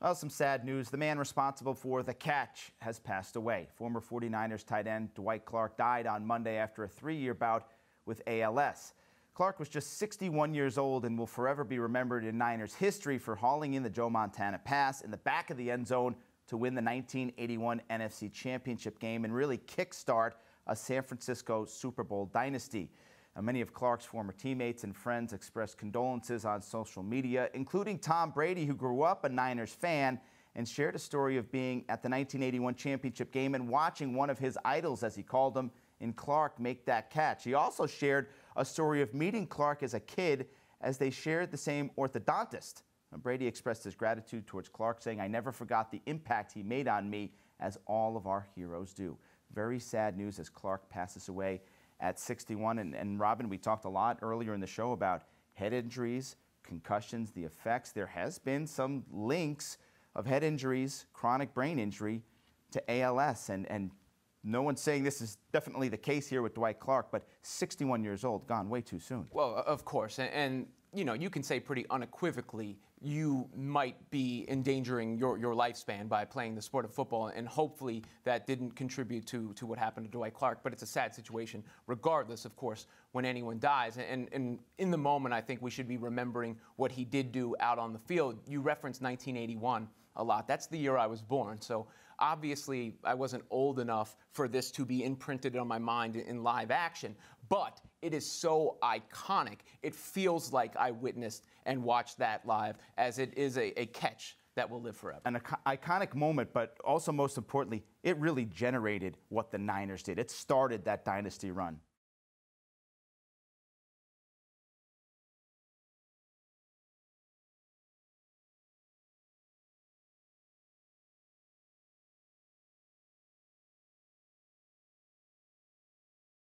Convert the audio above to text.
Well, some sad news. The man responsible for the catch has passed away. Former 49ers tight end Dwight Clark died on Monday after a 3-year bout with ALS. Clark was just 61 years old and will forever be remembered in Niners history for hauling in the Joe Montana pass in the back of the end zone to win the 1981 NFC Championship game and really kickstart a San Francisco Super Bowl dynasty. Now, many of Clark's former teammates and friends expressed condolences on social media, including Tom Brady, who grew up a Niners fan and shared a story of being at the 1981 championship game and watching one of his idols, as he called him, in Clark, make that catch. He also shared a story of meeting Clark as a kid as they shared the same orthodontist. Now, Brady expressed his gratitude towards Clark, saying, "I never forgot the impact he made on me, as all of our heroes do." Very sad news as Clark passes away at 61. And Robin, we talked a lot earlier in the show about head injuries, concussions, the effects. There has been some links of head injuries, chronic brain injury to ALS. And no one's saying this is definitely the case here with Dwight Clark, but 61 years old, gone way too soon. Well, of course. And you know, you can say pretty unequivocally you might be endangering your lifespan by playing the sport of football, and hopefully that didn't contribute to what happened to Dwight Clark. But it's a sad situation, regardless, of course, when anyone dies. And in the moment, I think we should be remembering what he did do out on the field. You referenced 1981 a lot. That's the year I was born. So obviously, I wasn't old enough for this to be imprinted on my mind in live action. But it is so iconic. It feels like I witnessed and watched that live, as it is a catch that will live forever. An iconic moment, but also most importantly, it really generated what the Niners did. It started that dynasty run.